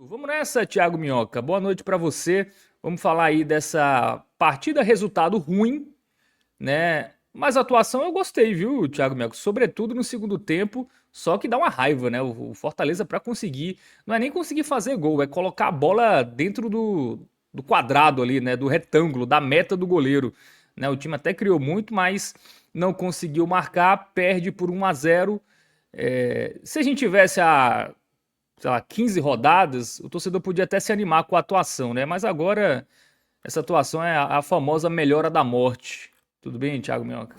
Vamos nessa, Thiago Minhoca. Boa noite para você. Vamos falar aí dessa partida, resultado ruim, né? Mas a atuação eu gostei, viu, Thiago Minhoca? Sobretudo no segundo tempo, só que dá uma raiva, né? O Fortaleza para conseguir, não é nem conseguir fazer gol, é colocar a bola dentro do quadrado ali, né? Do retângulo, da meta do goleiro, né? O time até criou muito, mas não conseguiu marcar, perde por 1-0. Se a gente tivesse sei lá, 15 rodadas, o torcedor podia até se animar com a atuação, né? Mas agora essa atuação é a famosa melhora da morte. Tudo bem, Thiago Minhoca?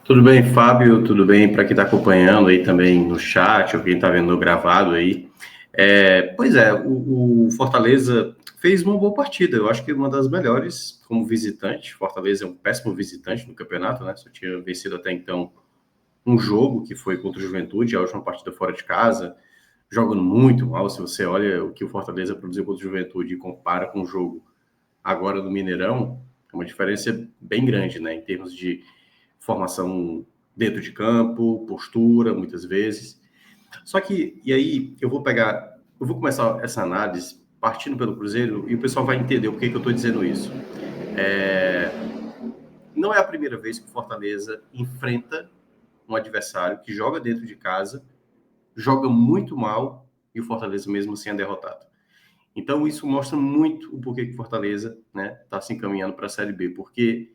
Tudo bem, Fábio? Tudo bem para quem está acompanhando aí também no chat, ou quem está vendo no gravado aí. Pois é, o Fortaleza fez uma boa partida, eu acho que uma das melhores como visitante. Fortaleza é um péssimo visitante no campeonato, né? Só tinha vencido até então um jogo que foi contra o Juventude, a última partida fora de casa, jogando muito mal. Se você olha o que o Fortaleza produziu contra o Juventude e compara com o jogo agora do Mineirão, é uma diferença bem grande, né? Em termos de formação dentro de campo, postura, muitas vezes. Só que, e aí, eu vou começar essa análise partindo pelo Cruzeiro e o pessoal vai entender o que eu estou dizendo isso. Não é a primeira vez que o Fortaleza enfrenta um adversário que joga dentro de casa, joga muito mal e o Fortaleza mesmo assim é derrotado. Então, isso mostra muito o porquê que o Fortaleza está se encaminhando para a Série B, porque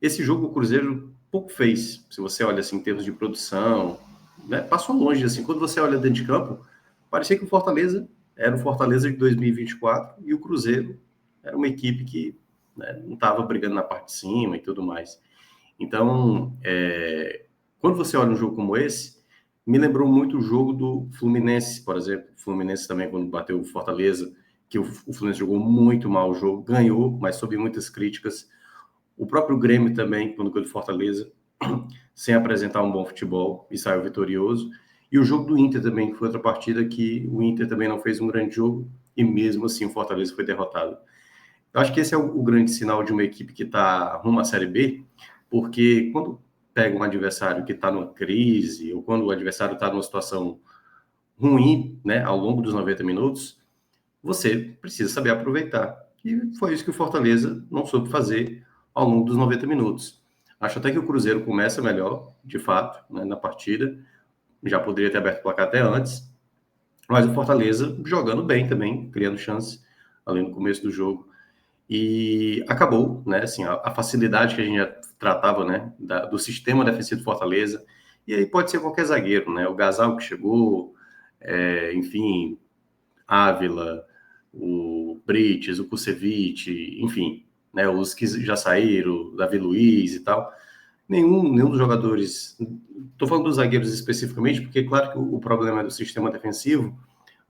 esse jogo o Cruzeiro pouco fez. Se você olha assim, em termos de produção, né, passou longe. Assim, quando você olha dentro de campo, parecia que o Fortaleza era o Fortaleza de 2024 e o Cruzeiro era uma equipe que, né, não estava brigando na parte de cima e tudo mais. Então, quando você olha um jogo como esse, me lembrou muito o jogo do Fluminense, por exemplo. O Fluminense também, quando bateu o Fortaleza, que o Fluminense jogou muito mal o jogo, ganhou, mas sob muitas críticas. O próprio Grêmio também, quando ganhou do Fortaleza, sem apresentar um bom futebol e saiu vitorioso. E o jogo do Inter também, que foi outra partida que o Inter também não fez um grande jogo e mesmo assim o Fortaleza foi derrotado. Eu acho que esse é o grande sinal de uma equipe que está rumo à Série B, porque quando pega um adversário que está numa crise ou quando o adversário está numa situação ruim, né, ao longo dos 90 minutos, você precisa saber aproveitar. E foi isso que o Fortaleza não soube fazer ao longo dos 90 minutos. Acho até que o Cruzeiro começa melhor, de fato, né, na partida. Já poderia ter aberto o placar até antes. Mas o Fortaleza jogando bem também, criando chances ali no começo do jogo. E acabou, né? Assim, a facilidade que a gente já tratava, né? Do sistema defensivo do Fortaleza. E aí pode ser qualquer zagueiro, né? O Gasal que chegou, enfim, Ávila, o Brites, o Kusevich, enfim, né, os que já saíram, Davi Luiz e tal. Nenhum dos jogadores. Estou falando dos zagueiros especificamente, porque, claro, que o problema é do sistema defensivo,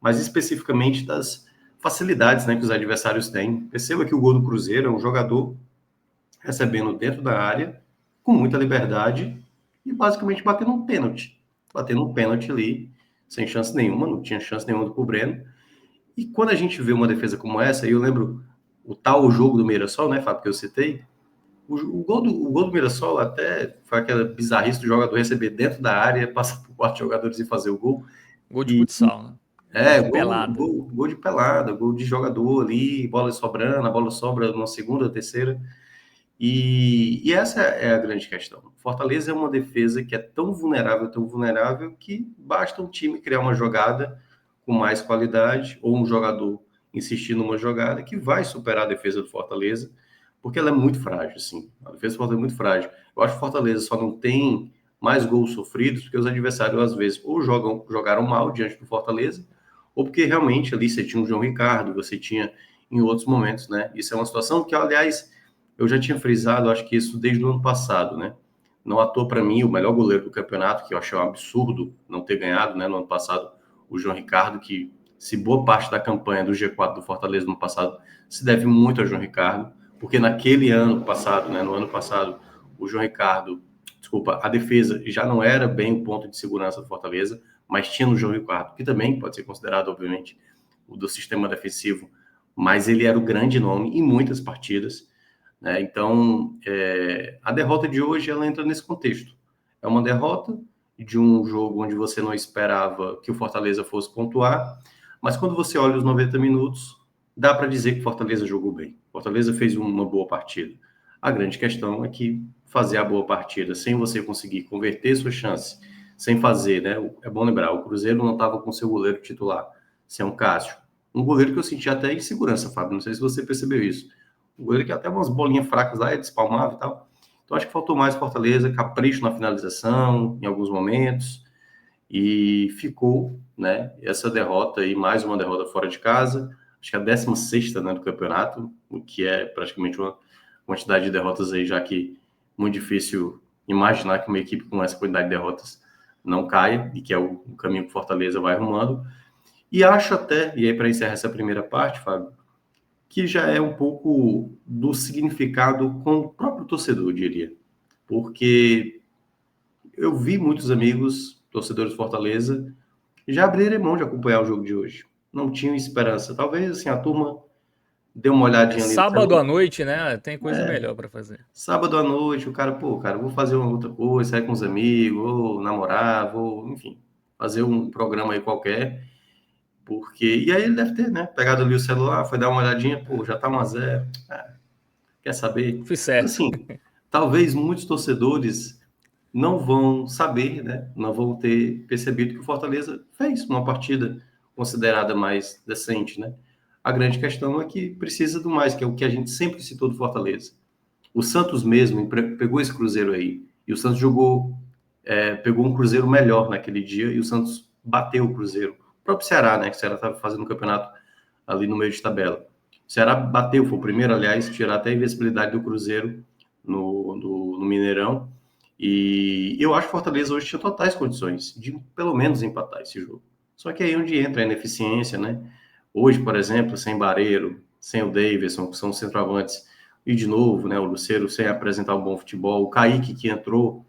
mas especificamente das facilidades, né, que os adversários têm. Perceba que o gol do Cruzeiro é um jogador recebendo dentro da área, com muita liberdade, e basicamente batendo um pênalti. Batendo um pênalti ali, sem chance nenhuma, não tinha chance nenhuma do Breno. E quando a gente vê uma defesa como essa, eu lembro o tal jogo do Mirassol, né, Fábio, que eu citei, o gol do Mirassol até foi aquela bizarrice do jogador receber dentro da área, passar por 4 jogadores e fazer o gol. Gol de E futsal, né? Gol de gol, pelada. gol, gol de pelada, gol de jogador ali, bola sobrando, a bola sobra numa segunda, terceira. E essa é a grande questão. Fortaleza é uma defesa que é tão vulnerável, que basta um time criar uma jogada com mais qualidade, ou um jogador insistir numa jogada que vai superar a defesa do Fortaleza, porque ela é muito frágil, assim. A defesa do Fortaleza é muito frágil. Eu acho que o Fortaleza só não tem mais gols sofridos porque os adversários, às vezes, ou jogaram mal diante do Fortaleza, ou porque realmente ali você tinha o João Ricardo, você tinha em outros momentos, né? Isso é uma situação que, aliás, eu já tinha frisado, acho que isso desde o ano passado, né? Não à toa, para mim, o melhor goleiro do campeonato, que eu achei um absurdo não ter ganhado, né? No ano passado, o João Ricardo, que se boa parte da campanha do G4 do Fortaleza no ano passado se deve muito ao João Ricardo, porque naquele ano passado, né? No ano passado, o João Ricardo, desculpa, a defesa já não era bem o ponto de segurança do Fortaleza, mas tinha no João Ricardo, que também pode ser considerado, obviamente, o do sistema defensivo, mas ele era o grande nome em muitas partidas, né? Então, a derrota de hoje ela entra nesse contexto. É uma derrota de um jogo onde você não esperava que o Fortaleza fosse pontuar, Mas quando você olha os 90 minutos, dá para dizer que Fortaleza jogou bem. Fortaleza fez uma boa partida. A grande questão é que fazer a boa partida sem você conseguir converter sua chance, sem fazer, né? É bom lembrar, o Cruzeiro não estava com seu goleiro titular, sem um Cássio. Um goleiro que eu senti até insegurança, Fábio. Não sei se você percebeu isso. Um goleiro que até umas bolinhas fracas lá, ele despalmava e tal. Então acho que faltou mais Fortaleza, capricho na finalização, em alguns momentos, e ficou, né, essa derrota aí, mais uma derrota fora de casa, acho que a 16ª, né, do campeonato, o que é praticamente uma quantidade de derrotas aí, já que muito difícil imaginar que uma equipe com essa quantidade de derrotas não caia, e que é o caminho que Fortaleza vai arrumando. E acho até, e aí para encerrar essa primeira parte, Fábio, que já é um pouco do significado com o próprio torcedor, eu diria. Porque eu vi muitos amigos, torcedores de Fortaleza, já abrirem mão de acompanhar o jogo de hoje. Não tinham esperança. Talvez assim a turma dê uma É olhadinha ali no sábado celular. à noite, né? Tem coisa É, melhor para fazer. sábado à noite, o cara, pô, cara, vou fazer uma outra coisa, sair com os amigos, vou namorar, vou, enfim, fazer um programa aí qualquer. Porque. E aí ele deve ter, né? Pegado ali o celular, foi dar uma olhadinha, pô, já tá 1-0. Quer saber? Fiz Então, certo. assim, talvez muitos torcedores não vão saber, né? Não vão ter percebido que o Fortaleza fez uma partida considerada mais decente, né? A grande questão é que precisa do mais, que é o que a gente sempre citou do Fortaleza. O Santos mesmo pegou esse Cruzeiro aí, e o Santos jogou, pegou um Cruzeiro melhor naquele dia, e o Santos bateu o Cruzeiro. O próprio Ceará, né? Que o Ceará estava fazendo um campeonato ali no meio de tabela. O Ceará bateu, foi o primeiro, aliás, tirar até a invencibilidade do Cruzeiro no Mineirão. E eu acho que o Fortaleza hoje tinha totais condições de pelo menos empatar esse jogo. Só que aí é onde entra a ineficiência, né? Hoje, por exemplo, sem Bareiro, sem o Davidson, que são os centroavantes, e de novo, né, o Lucero sem apresentar um bom futebol, o Kaique que entrou,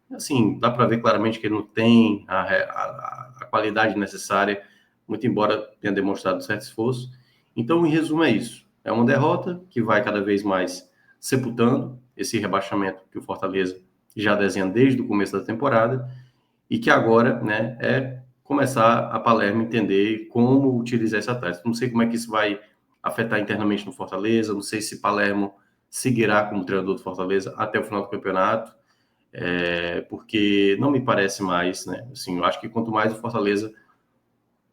assim, dá para ver claramente que ele não tem a qualidade necessária, muito embora tenha demonstrado certo esforço. Então, em resumo, é isso. É uma derrota que vai cada vez mais sepultando esse rebaixamento que o Fortaleza já desenha desde o começo da temporada e que agora, né, é começar a Palermo entender como utilizar essa tática. Não sei como é que isso vai afetar internamente no Fortaleza, não sei se Palermo seguirá como treinador do Fortaleza até o final do campeonato, porque não me parece mais, né? Assim, eu acho que quanto mais o Fortaleza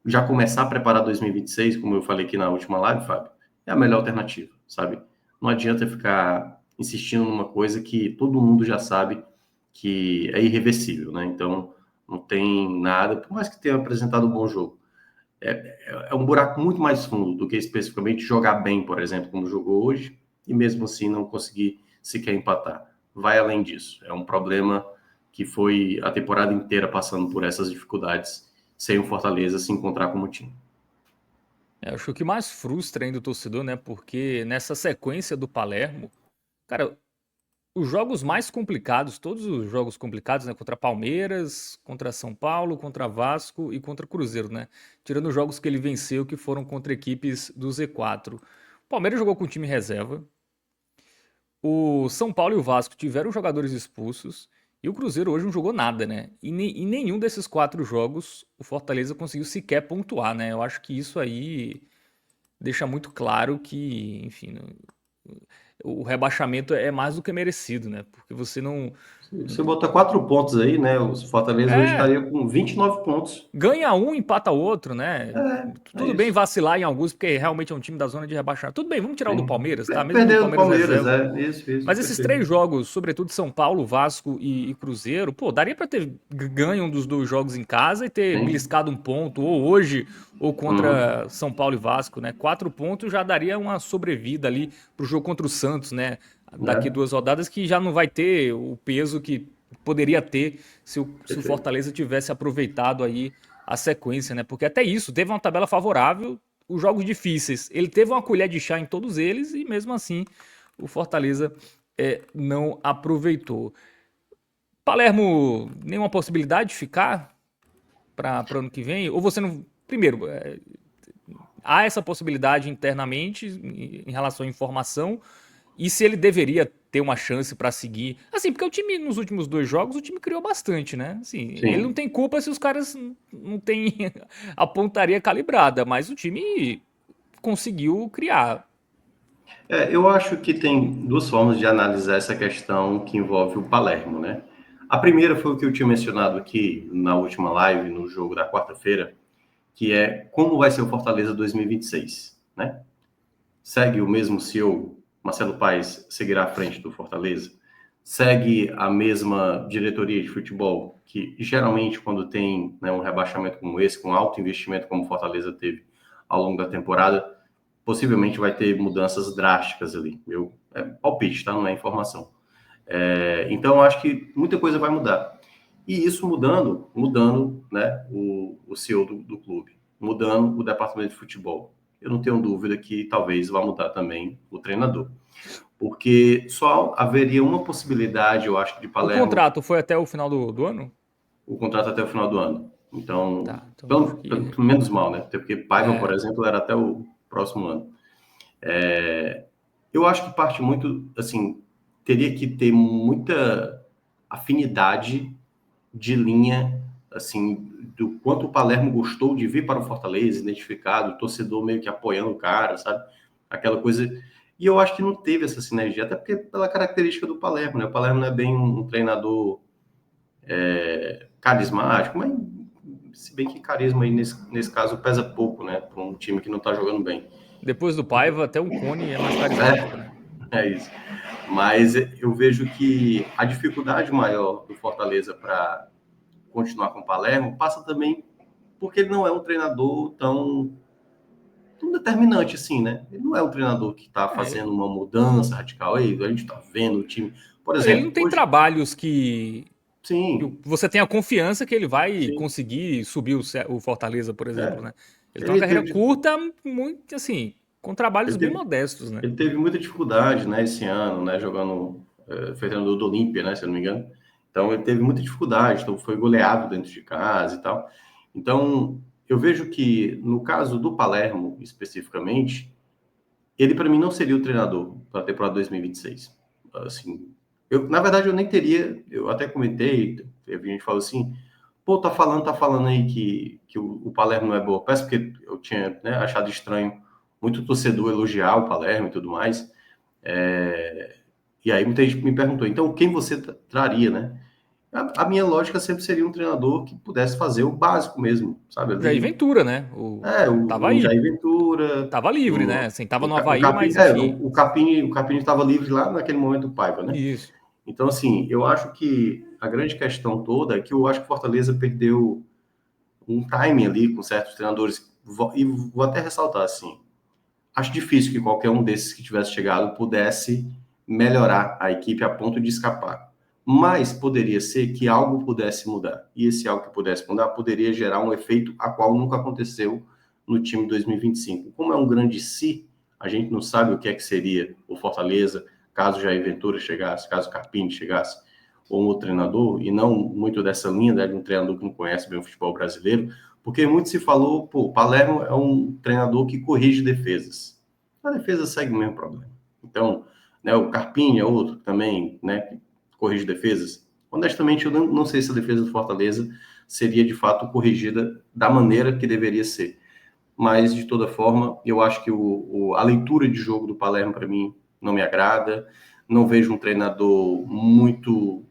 já começar a preparar 2026, como eu falei aqui na última live, Fábio, é a melhor alternativa, sabe? Não adianta ficar insistindo numa coisa que todo mundo já sabe que é irreversível, né? Então, não tem nada, por mais que tenha apresentado um bom jogo. É um buraco muito mais fundo do que especificamente jogar bem, por exemplo, como jogou hoje, e mesmo assim não conseguir sequer empatar. Vai além disso. É um problema que foi a temporada inteira passando por essas dificuldades, sem o Fortaleza se encontrar como time. Acho que o que mais frustra ainda o torcedor, né? Porque nessa sequência do Palermo, cara, os jogos mais complicados, todos os jogos complicados, né? Contra Palmeiras, contra São Paulo, contra Vasco e contra Cruzeiro, né? Tirando os jogos que ele venceu, que foram contra equipes do Z4. O Palmeiras jogou com time reserva. O São Paulo e o Vasco tiveram jogadores expulsos. E o Cruzeiro hoje não jogou nada, né? E em nenhum desses 4 jogos o Fortaleza conseguiu sequer pontuar, né? Eu acho que isso aí deixa muito claro que, enfim, o rebaixamento é mais do que merecido, né? Porque você não. Você bota 4 pontos aí, né? O Fortaleza hoje É, estaria com 29 pontos. ganha um, empata o outro, né? É Tudo bem isso. vacilar em alguns, porque realmente é um time da zona de rebaixamento. Tudo bem, vamos tirar o do Sim. Palmeiras, tá? Mesmo do Perdeu do Palmeiras Palmeiras, reserva. isso, Mas esses perfeito. 3 jogos, sobretudo São Paulo, Vasco e Cruzeiro, pô, daria pra ter ganho um dos 2 jogos em casa e ter Sim. beliscado um ponto, ou hoje, ou Uhum. contra São Paulo e Vasco, né? 4 pontos já daria uma sobrevida ali pro jogo contra o Santos, né? Daqui Né? 2 rodadas que já não vai ter o peso que poderia ter se o Perfeito. Fortaleza tivesse aproveitado aí a sequência, né? Porque até isso, teve uma tabela favorável, os jogos difíceis. Ele teve uma colher de chá em todos eles e mesmo assim o Fortaleza não aproveitou. Palermo, nenhuma possibilidade de ficar para o ano que vem? Ou você não. Primeiro, há essa possibilidade internamente em relação à informação. E se ele deveria ter uma chance pra seguir. Assim, porque o time, nos últimos 2 jogos, o time criou bastante, né? Assim, ele não Sim. tem culpa se os caras não têm a pontaria calibrada, mas o time conseguiu criar. Eu acho que tem duas formas de analisar essa questão que envolve o Palermo, né? A primeira foi o que eu tinha mencionado aqui na última live, no jogo da quarta-feira, que é como vai ser o Fortaleza 2026, né? Segue o mesmo CEO, Marcelo Paes seguirá à frente do Fortaleza? Segue a mesma diretoria de futebol, que geralmente quando tem, né, um rebaixamento como esse, com alto investimento como o Fortaleza teve ao longo da temporada, possivelmente vai ter mudanças drásticas ali. Palpite, tá? Não é informação. Então, eu acho que muita coisa vai mudar. E isso mudando, né, o CEO do clube, mudando o departamento de futebol. Eu não tenho dúvida que talvez vá mudar também o treinador. Porque só haveria uma possibilidade, eu acho, de O Palermo, contrato foi até o final do ano? o contrato até o final do ano. Então, Tá, então acho pelo que. menos mal, né? Até porque Paiva, por É, exemplo, era até o próximo ano. Eu acho que parte muito, assim, teria que ter muita afinidade de linha, assim, do quanto o Palermo gostou de vir para o Fortaleza, identificado, o torcedor meio que apoiando o cara, sabe? Aquela coisa. E eu acho que não teve essa sinergia, até porque pela característica do Palermo, né? O Palermo não é bem um treinador carismático, mas se bem que carisma aí nesse caso pesa pouco, né? Para um time que não está jogando bem. depois do Paiva, até o Cone é mais carismático, né? É isso. Mas eu vejo que a dificuldade maior do Fortaleza para continuar com o Palermo passa também porque ele não é um treinador tão determinante assim, né? Ele não é um treinador que está É, fazendo uma mudança radical. Aí a gente está vendo o time. Por ele não exemplo, tem hoje, trabalhos que sim, você tenha confiança que ele vai sim. conseguir subir o Fortaleza, por exemplo, É. né? Ele tem uma Ele carreira teve, curta, muito assim, com trabalhos ele bem teve, modestos, né? ele teve muita dificuldade, né, esse ano, né, jogando, foi treinador do Olímpia, né, se eu não me engano. Então, ele teve muita dificuldade, então foi goleado dentro de casa e tal. Então, eu vejo que, no caso do Palermo, especificamente, ele, para mim, não seria o treinador para a temporada 2026. Assim, na verdade, eu nem teria, eu até comentei, teve gente que falou assim, pô, tá falando aí que o Palermo não é boa peça, porque eu tinha, né, achado estranho muito torcedor elogiar o Palermo e tudo mais. É, e aí muita gente me perguntou, então quem você traria, né? A minha lógica sempre seria um treinador que pudesse fazer o básico mesmo, sabe? O Jair Ali, Ventura, né? Tava um Jair aí, Ventura, tava livre, né? um, Assim, tava o, no o Havaí, Capim, mas enfim. o Capim estava livre lá naquele momento do Paiva, né? Isso. Então, assim, eu acho que a grande questão toda é que eu acho que o Fortaleza perdeu um timing ali com certos treinadores. E vou até ressaltar assim: acho difícil que qualquer um desses que tivesse chegado pudesse melhorar a equipe a ponto de escapar. Mas poderia ser que algo pudesse mudar. E esse algo que pudesse mudar poderia gerar um efeito a qual nunca aconteceu no time 2025. Como é um grande si, a gente não sabe o que é que seria o Fortaleza caso Jair Ventura chegasse, caso Carpini chegasse, ou um outro treinador, e não muito dessa linha, né, de um treinador que não conhece bem o futebol brasileiro, porque muito se falou, pô, Palermo é um treinador que corrige defesas. A defesa segue o mesmo problema. Então, né, o Carpini é outro também, né, que corrige defesas. Honestamente, eu não sei se a defesa do Fortaleza seria de fato corrigida da maneira que deveria ser. Mas, de toda forma, eu acho que a leitura de jogo do Palermo, para mim, não me agrada. Não vejo um treinador muito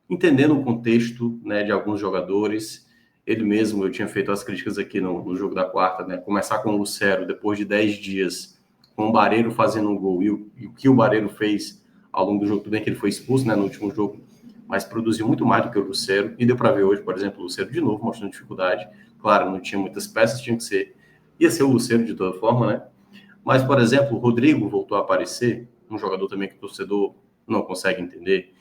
entendendo o contexto, né, de alguns jogadores. Ele mesmo, eu tinha feito as críticas aqui no jogo da quarta, né? Começar com o Lucero depois de 10 dias, com o Barreiro fazendo um gol, e o que o Barreiro fez ao longo do jogo, tudo bem que ele foi expulso, né, no último jogo, mas produziu muito mais do que o Lucero, e deu para ver hoje, por exemplo, o Lucero de novo mostrando dificuldade. Claro, não tinha muitas peças, ia ser o Lucero de toda forma, né? Mas, por exemplo, o Rodrigo voltou a aparecer, um jogador também que o torcedor não consegue entender.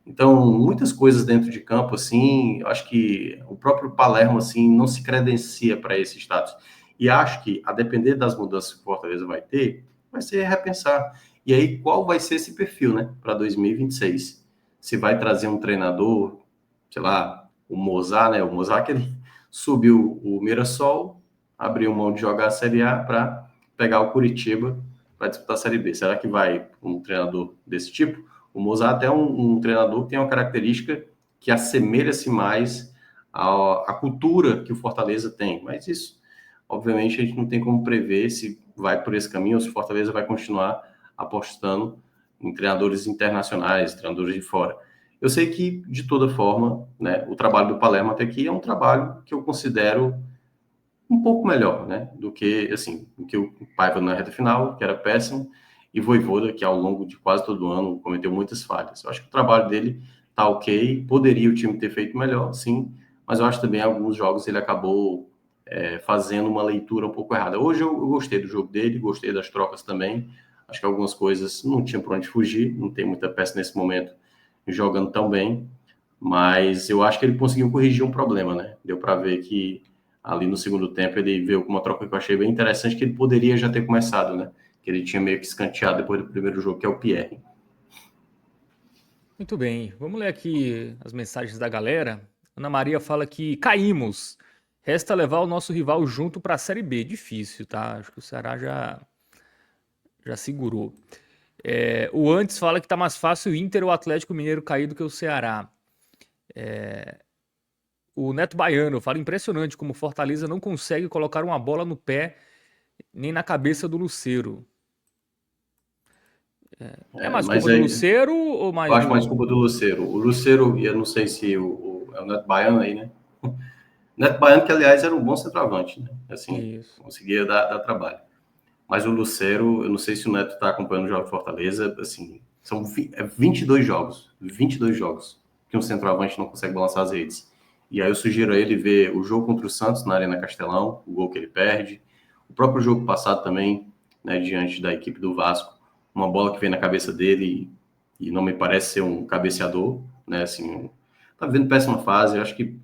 Então, muitas coisas dentro de campo, assim, eu acho que o próprio Palermo, assim, não se credencia para esse status. E acho que, a depender das mudanças que o Fortaleza vai ter, vai ser repensar. E aí, qual vai ser esse perfil, né, para 2026? Se vai trazer um treinador, sei lá, o Mozart, né? O Mozart, que ele subiu o Mirassol, abriu mão de jogar a Série A para pegar o Curitiba, para disputar a Série B. Será que vai um treinador desse tipo? O Mozart é um treinador que tem uma característica que assemelha-se mais à cultura que o Fortaleza tem. Mas isso, obviamente, a gente não tem como prever se vai por esse caminho ou se o Fortaleza vai continuar apostando em treinadores internacionais, treinadores de fora. Eu sei que, de toda forma, né, o trabalho do Palermo até aqui é um trabalho que eu considero um pouco melhor, né, do que, assim, do que o Paiva na reta final, que era péssimo, e Vojvoda, que ao longo de quase todo o ano cometeu muitas falhas. Eu acho que o trabalho dele tá ok, poderia o time ter feito melhor, sim, mas eu acho também alguns jogos ele acabou fazendo uma leitura um pouco errada. Hoje eu gostei do jogo dele, gostei das trocas também, acho que algumas coisas não tinha por onde fugir, não tem muita peça nesse momento jogando tão bem, mas eu acho que ele conseguiu corrigir um problema, né? Deu para ver que ali no segundo tempo ele veio com uma troca que eu achei bem interessante, que ele poderia já ter começado, né? Que ele tinha meio que escanteado depois do primeiro jogo, que é o Pierre. Muito bem, vamos ler aqui as mensagens da galera. Ana Maria fala que caímos. Resta levar o nosso rival junto para a Série B. Difícil, tá? Acho que o Ceará já segurou. O Antes fala que tá mais fácil o Inter ou o Atlético Mineiro cair do que o Ceará. O Neto Baiano fala impressionante como o Fortaleza não consegue colocar uma bola no pé nem na cabeça do Luceiro. É mais Mas culpa do aí, Luceiro ou eu mais acho mais do. culpa do Lucero. O Lucero, eu não sei se é o Neto Baiano aí, né? O Neto Baiano, que aliás era um bom centroavante, né? Assim, Isso. conseguia dar trabalho. Mas o Lucero, eu não sei se o Neto está acompanhando o jogo de Fortaleza, assim, são 22 jogos, 22 jogos que um centroavante não consegue balançar as redes. E aí eu sugiro a ele ver o jogo contra o Santos na Arena Castelão, o gol que ele perde, o próprio jogo passado também, né, diante da equipe do Vasco, uma bola que vem na cabeça dele e não me parece ser um cabeceador, né, assim, tá vivendo péssima fase, eu acho que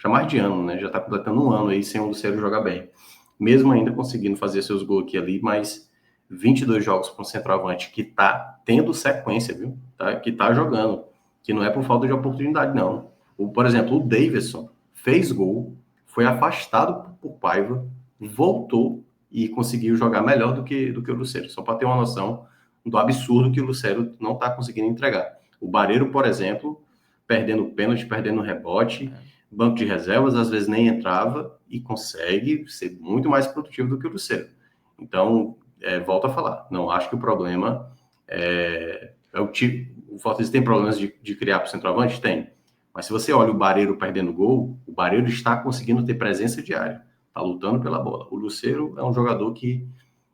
já mais de ano, né, já tá completando um ano aí sem o Lucero jogar bem mesmo ainda conseguindo fazer seus gols aqui e ali, mas 22 jogos para um centroavante que tá tendo sequência, viu? Tá, que tá jogando, que não é por falta de oportunidade, não. Por exemplo, o Davidson fez gol, foi afastado por Paiva, voltou e conseguiu jogar melhor do que o Lucero. Só para ter uma noção do absurdo que o Lucero não está conseguindo entregar. O Barreiro, por exemplo, perdendo pênalti, perdendo rebote, banco de reservas, às vezes nem entrava e consegue ser muito mais produtivo do que o Lucero. Então, volto a falar, não acho que o problema é o tipo. O Fortaleza tem problemas de criar para o centroavante? Tem. Mas se você olha o Barreiro perdendo gol, o Barreiro está conseguindo ter presença diária, está lutando pela bola. O Lucero é um jogador que,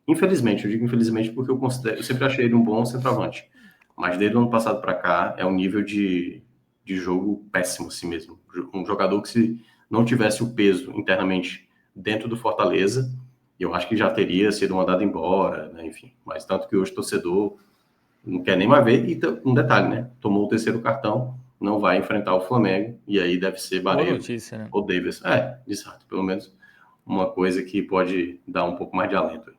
infelizmente, eu digo infelizmente porque eu sempre achei ele um bom centroavante, mas desde o ano passado para cá é um nível de jogo péssimo assim mesmo. Um jogador que se não tivesse o peso internamente dentro do Fortaleza, eu acho que já teria sido mandado embora, né? Enfim. Mas tanto que hoje o torcedor não quer nem mais ver. E um detalhe, né? Tomou o terceiro cartão, não vai enfrentar o Flamengo, e aí deve ser Boa Barreiro notícia, né? ou Davis. Exato. Pelo menos uma coisa que pode dar um pouco mais de alento.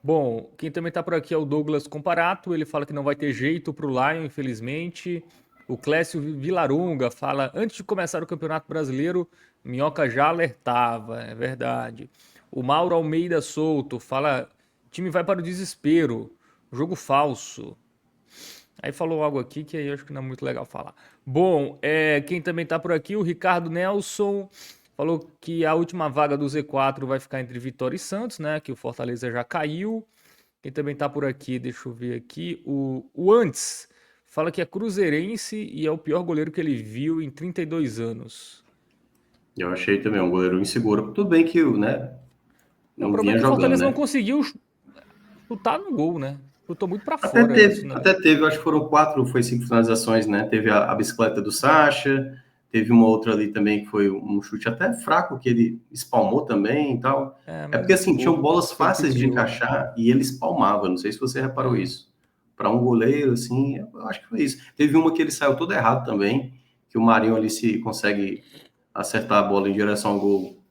Bom, quem também tá por aqui é o Douglas Comparato. Ele fala que não vai ter jeito pro Lion, infelizmente. O Clécio Vilaronga fala: antes de começar o Campeonato Brasileiro, Minhoca já alertava. É verdade. O Mauro Almeida Souto fala: time vai para o desespero. Jogo falso. Aí falou algo aqui que aí eu acho que não é muito legal falar. Bom, quem também tá por aqui, o Ricardo Nelson, falou que a última vaga do Z4 vai ficar entre Vitória e Santos, né? Que o Fortaleza já caiu. Quem também tá por aqui, deixa eu ver aqui, o Antes, fala que é cruzeirense e é o pior goleiro que ele viu em 32 anos. Eu achei também um goleiro inseguro. Tudo bem que, né, O não problema vinha é que o jogando, Fortaleza não né? conseguiu chutar no gol, né? Chutou muito pra fora isso, né? Até teve, eu acho que foram 5 finalizações, né? Teve a bicicleta do Sacha, teve uma outra ali também que foi um chute até fraco que ele espalmou também e tal. É Mas porque assim, tinham bolas foi ele que fáceis de criou, né? encaixar e ele espalmava. Não sei se você reparou É. isso. Para um goleiro, assim, eu acho que foi isso. Teve uma que ele saiu todo errado também, que o Marinho ali se consegue acertar a bola em direção ao gol.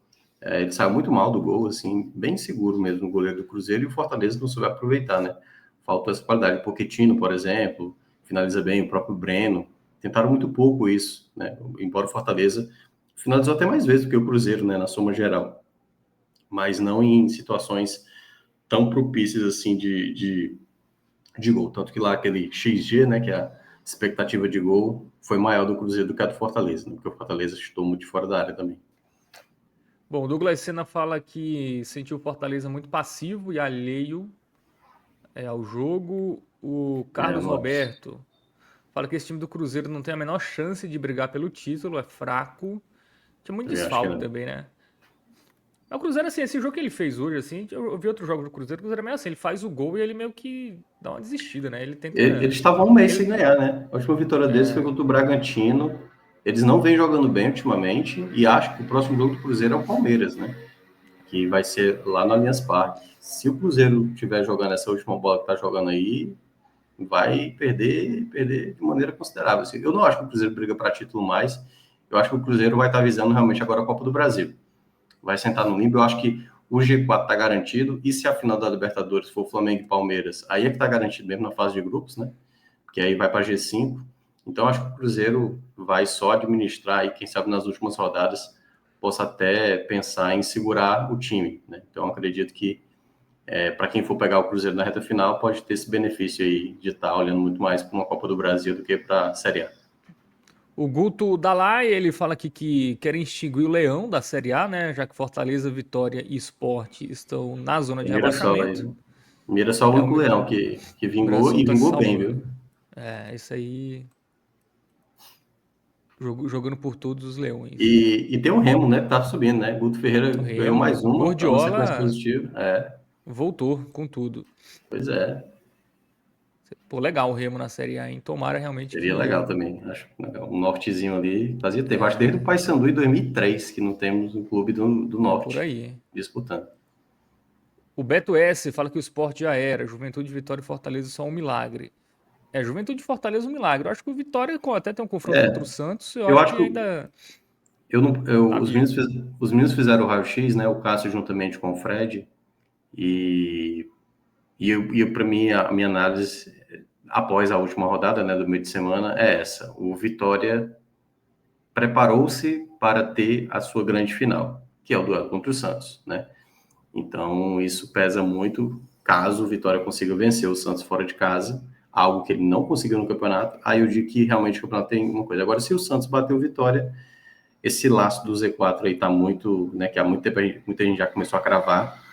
Ele saiu muito mal do gol, assim, bem seguro mesmo, o goleiro do Cruzeiro, e o Fortaleza não soube aproveitar, né? Faltou essa qualidade. O Pochettino, por exemplo, finaliza bem, o próprio Breno. Tentaram muito pouco isso, né? Embora o Fortaleza finalizou até mais vezes do que o Cruzeiro, né? Na soma geral. Mas não em situações tão propícias assim de gol. Tanto que lá aquele XG, né, que é a expectativa de gol, foi maior do Cruzeiro do que a do Fortaleza, né, porque o Fortaleza chutou muito de fora da área também. Bom, o Douglas Sena fala que sentiu o Fortaleza muito passivo e alheio ao jogo. O Eu Carlos não acho. Roberto fala que esse time do Cruzeiro não tem a menor chance de brigar pelo título, é fraco. Tinha muito Também acho que desfalque não. também, né? Mas o Cruzeiro, assim, esse jogo que ele fez hoje, assim, eu vi outros jogos do Cruzeiro, o Cruzeiro é meio assim, ele faz o gol e ele meio que dá uma desistida, né? Ele Eles tenta. estavam um mês sem Ele, ganhar, né? A última vitória deles foi contra o Bragantino. Eles não vêm jogando bem ultimamente e acho que o próximo jogo do Cruzeiro é o Palmeiras, né? Que vai ser lá no Allianz Parque. Se o Cruzeiro estiver jogando essa última bola que está jogando aí, vai perder de maneira considerável. Assim, eu não acho que o Cruzeiro briga para título mais. Eu acho que o Cruzeiro vai estar visando realmente agora a Copa do Brasil. Vai sentar no limbo. Eu acho que o G4 está garantido. E se a final da Libertadores for Flamengo e Palmeiras, aí é que está garantido mesmo na fase de grupos, né? Que aí vai para G5. Então, acho que o Cruzeiro vai só administrar e, quem sabe, nas últimas rodadas, possa até pensar em segurar o time, né? Então, acredito que, para quem for pegar o Cruzeiro na reta final, pode ter esse benefício aí de estar olhando muito mais para uma Copa do Brasil do que para a Série A. O Guto Dalai, ele fala aqui que querem extinguir o Leão da Série A, né? Já que Fortaleza, Vitória e Sport estão na zona O de rebaixamento. Mirassol é o É, único leão que o vingou Mirassol e tá se vingou bem, salvando. viu? É, isso aí. Jogando por todos os leões. E tem o Remo, né? Que tá subindo, né? Guto Ferreira O ganhou mais Remo, o uma, tá numa sequência Gordiola positiva. É, voltou com tudo. pois é. Pô, legal o Remo na Série A, hein? Tomara realmente Seria legal que. também, acho legal. Um nortezinho ali, fazia tempo. Acho que desde o É, Paysandu em 2003 que não temos um clube do é por norte aí. disputando. O Beto S fala que o esporte já era. Juventude, Vitória e Fortaleza só um milagre. É, Juventude e Fortaleza um milagre. Eu acho que o Vitória até tem um confronto contra o É, Santos. Eu eu acho acho que que ainda eu não, tá vivo. os meninos fizeram o raio-x, né? O Cássio juntamente com o Fred, e, para mim, a minha análise após a última rodada, né, do meio de semana é essa. O Vitória preparou-se para ter a sua grande final, que é o duelo contra o Santos, né? Então, isso pesa muito caso o Vitória consiga vencer o Santos fora de casa, algo que ele não conseguiu no campeonato. Aí eu digo que realmente o campeonato tem uma coisa. Agora, se o Santos bater o Vitória, esse laço do Z4 aí tá muito, né, que há muito tempo muita gente já começou a cravar.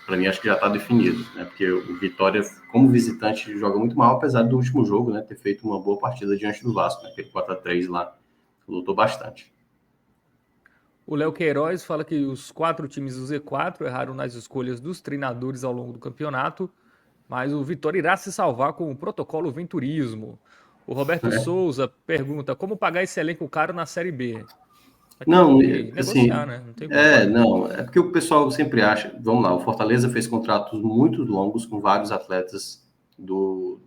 Para mim, acho que já está definido, né? Porque o Vitória, como visitante, joga muito mal, apesar do último jogo, né, ter feito uma boa partida diante do Vasco, né? Aquele 4-3 lá, lutou bastante. O Léo Queiroz fala que os 4 times do Z4 erraram nas escolhas dos treinadores ao longo do campeonato, mas o Vitória irá se salvar com o protocolo Venturismo. O Roberto Souza pergunta como pagar esse elenco caro na Série B. Vai ter Não, que negociar, assim, né? Não tem como pagar. não, é porque o pessoal sempre acha, vamos lá, o Fortaleza fez contratos muito longos com vários atletas do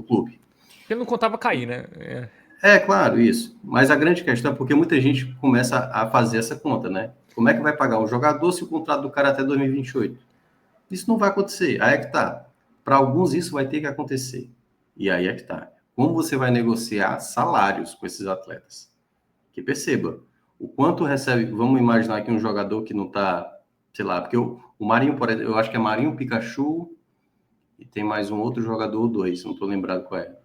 clube. Porque ele não contava cair, né? É. É, claro, isso. Mas a grande questão é porque muita gente começa a fazer essa conta, né? Como é que vai pagar um jogador se o contrato do cara é até 2028? Isso não vai acontecer. Aí é que tá. Para alguns, isso vai ter que acontecer. E aí é que tá. Como você vai negociar salários com esses atletas? Que perceba, o quanto recebe. Vamos imaginar que um jogador que não tá, sei lá, porque o Marinho, por exemplo, eu acho que é Marinho, Pikachu e tem mais um outro jogador, dois, não tô lembrado qual é.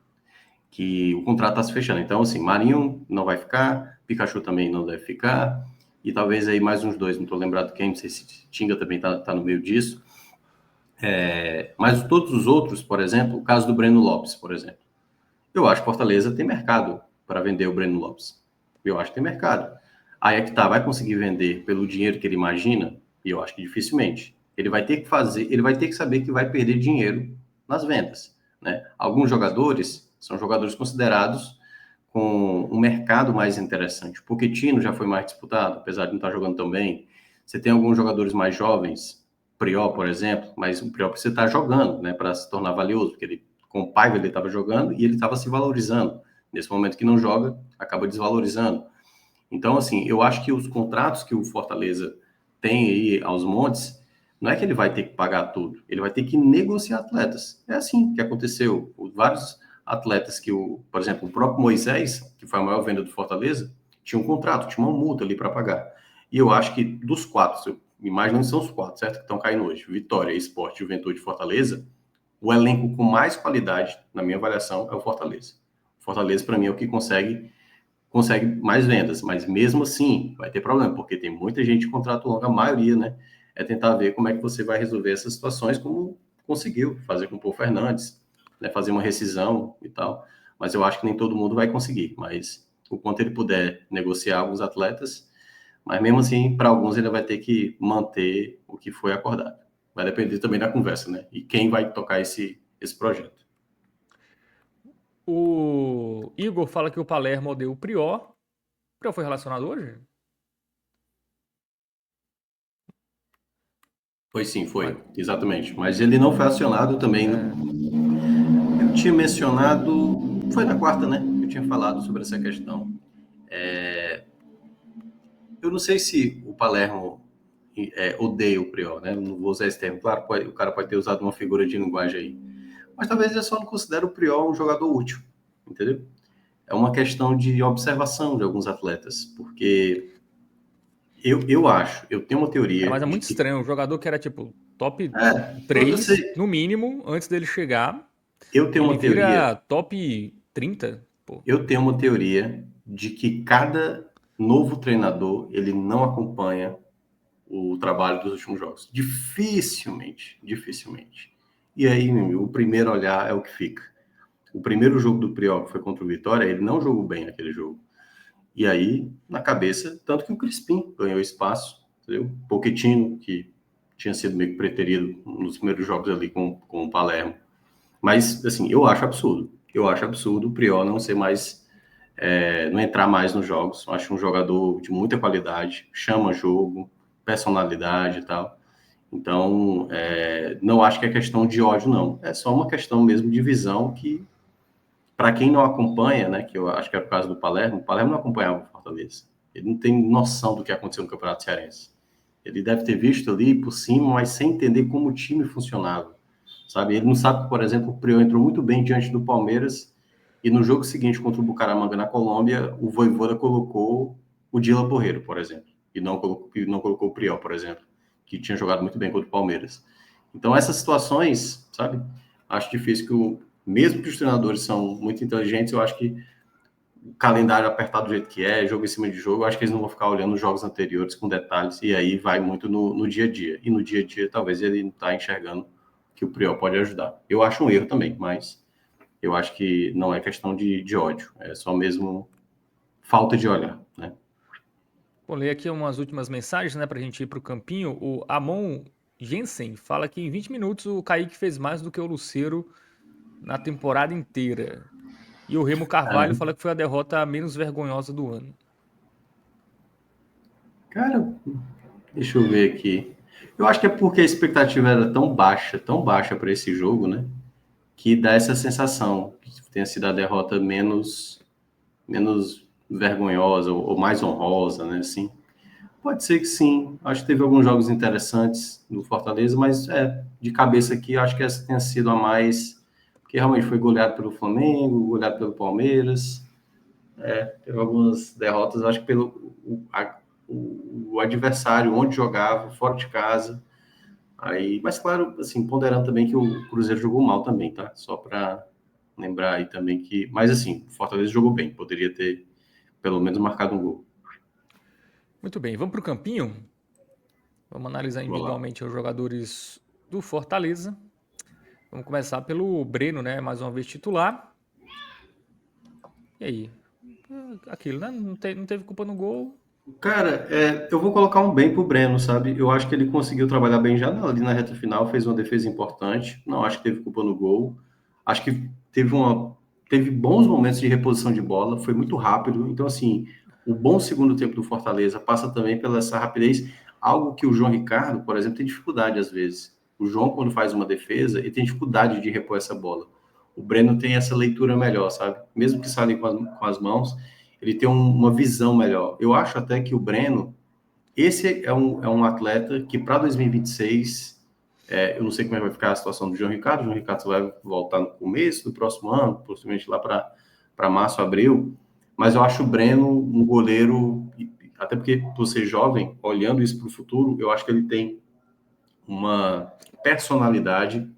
Que o contrato está se fechando. Então, assim, Marinho não vai ficar, Pikachu também não deve ficar, e talvez aí mais uns dois, não estou lembrado quem, não sei se Tinga também está no meio disso. Mas todos os outros, por exemplo, o caso do Breno Lopes, por exemplo. Eu acho que Fortaleza tem mercado para vender o Breno Lopes. Eu acho que tem mercado. Aí é que tá, vai conseguir vender pelo dinheiro que ele imagina? E eu acho que dificilmente. Ele vai ter que fazer, ele vai ter que saber que vai perder dinheiro nas vendas, né? Alguns jogadores são jogadores considerados com um mercado mais interessante. O Pochettino já foi mais disputado, apesar de não estar jogando tão bem. Você tem alguns jogadores mais jovens, Priol, por exemplo, mas o Priol precisa estar jogando, né, para se tornar valioso, porque ele, com o Paiva ele estava jogando e ele estava se valorizando. Nesse momento que não joga, acaba desvalorizando. Então, assim, eu acho que os contratos que o Fortaleza tem aí aos montes, não é que ele vai ter que pagar tudo, ele vai ter que negociar atletas. É assim que aconteceu. Vários atletas que, por exemplo, o próprio Moisés, que foi a maior venda do Fortaleza, tinha um contrato, tinha uma multa ali para pagar. E eu acho que dos quatro, imaginando que são os quatro, certo? Que estão caindo hoje. Vitória, Sport, Juventude e Fortaleza. O elenco com mais qualidade, na minha avaliação, é o Fortaleza. O Fortaleza, para mim, é o que consegue mais vendas, mas mesmo assim vai ter problema, porque tem muita gente de contrato longo, a maioria, né? É tentar ver como é que você vai resolver essas situações, como conseguiu fazer com o Paul Fernandes, né? Fazer uma rescisão e tal. Mas eu acho que nem todo mundo vai conseguir. Mas o quanto ele puder negociar alguns atletas, mas mesmo assim, para alguns ele vai ter que manter o que foi acordado. Vai depender também da conversa, né? E quem vai tocar esse projeto. O Igor fala que o Palermo odeia o Prior. O Prior foi relacionado hoje? Foi sim, Mas, foi, exatamente. Mas ele não foi acionado também. é, Eu tinha mencionado, foi na quarta, né? Eu tinha falado sobre essa questão. Eu não sei se o Palermo odeia o Prior, né? Não vou usar esse termo. Claro, o cara pode ter usado uma figura de linguagem aí. Mas talvez ele só não considere o Prior um jogador útil, entendeu? É uma questão de observação de alguns atletas, porque eu acho, eu tenho uma cara, teoria mas é de muito que. estranho. Um jogador que era tipo top Eu 3 sei, no mínimo, antes dele chegar, eu tenho ele uma teoria, vira top 30. Pô. eu tenho uma teoria de que cada novo treinador ele não acompanha o trabalho dos últimos jogos. Dificilmente, dificilmente. E aí, meu amigo, o primeiro olhar é o que fica. O primeiro jogo do Priol, que foi contra o Vitória, ele não jogou bem aquele jogo. E aí, na cabeça, tanto que o Crispim ganhou espaço, entendeu? Pochettino, que tinha sido meio que preterido nos primeiros jogos ali com o Palermo. Mas, assim, eu acho absurdo. Eu acho absurdo o Priol não ser mais, não entrar mais nos jogos. Eu acho um jogador de muita qualidade, chama jogo, personalidade e tal. Então, não acho que é questão de ódio, não. É só uma questão mesmo de visão que, para quem não acompanha, né, que eu acho que é o caso do Palermo, o Palermo não acompanhava o Fortaleza. Ele não tem noção do que aconteceu no Campeonato Cearense. Ele deve ter visto ali por cima, mas sem entender como o time funcionava, sabe? Ele não sabe que, por exemplo, o Prior entrou muito bem diante do Palmeiras e no jogo seguinte contra o Bucaramanga na Colômbia, o Vojvoda colocou o Dila Borreiro, por exemplo, e não colocou o Prior, por exemplo, que tinha jogado muito bem contra o Palmeiras. Então, essas situações, sabe? Acho difícil mesmo que os treinadores são muito inteligentes, eu acho que o calendário apertado do jeito que é, jogo em cima de jogo, eu acho que eles não vão ficar olhando os jogos anteriores com detalhes, e aí vai muito no dia a dia. E no dia a dia, talvez ele não está enxergando que o Priol pode ajudar. Eu acho um erro também, mas eu acho que não é questão de ódio, é só mesmo falta de olhar, né? Vou ler aqui umas últimas mensagens, né, pra gente ir pro campinho. O Amon Jensen fala que em 20 minutos o Kaique fez mais do que o Lucero na temporada inteira. E o Remo Carvalho fala que foi a derrota menos vergonhosa do ano. Cara, deixa eu ver aqui. Eu acho que é porque a expectativa era tão baixa para esse jogo, né? Que dá essa sensação que tenha sido a derrota menos vergonhosa ou mais honrosa, né? Assim, pode ser que sim. Acho que teve alguns jogos interessantes no Fortaleza, mas de cabeça aqui, acho que essa tenha sido a mais, porque realmente foi goleado pelo Flamengo, goleado pelo Palmeiras. Teve algumas derrotas, acho que pelo o adversário, onde jogava, fora de casa. Aí, mas claro, assim, ponderando também que o Cruzeiro jogou mal também, tá? Só para lembrar aí também que, mas assim, o Fortaleza jogou bem, poderia ter pelo menos marcado um gol. Muito bem, vamos pro campinho? Vamos analisar Vou lá. individualmente os jogadores do Fortaleza. Vamos começar pelo Breno, né? Mais uma vez titular. E aí? Aquilo, né? Não teve culpa no gol. Cara, eu vou colocar um bem pro Breno, sabe? Eu acho que ele conseguiu trabalhar bem já ali na reta final, fez uma defesa importante. Não acho que teve culpa no gol. Acho que teve bons momentos de reposição de bola, foi muito rápido. Então, assim, o bom segundo tempo do Fortaleza passa também pela essa rapidez, algo que o João Ricardo, por exemplo, tem dificuldade às vezes. O João, quando faz uma defesa, ele tem dificuldade de repor essa bola. O Breno tem essa leitura melhor, sabe? Mesmo que saia com as mãos, ele tem uma visão melhor. Eu acho até que o Breno, esse é um atleta que para 2026, eu não sei como é que vai ficar a situação do João Ricardo. O João Ricardo vai voltar no começo do próximo ano, possivelmente lá para março, abril. Mas eu acho o Breno um goleiro até porque por ser jovem, olhando isso para o futuro, eu acho que ele tem uma personalidade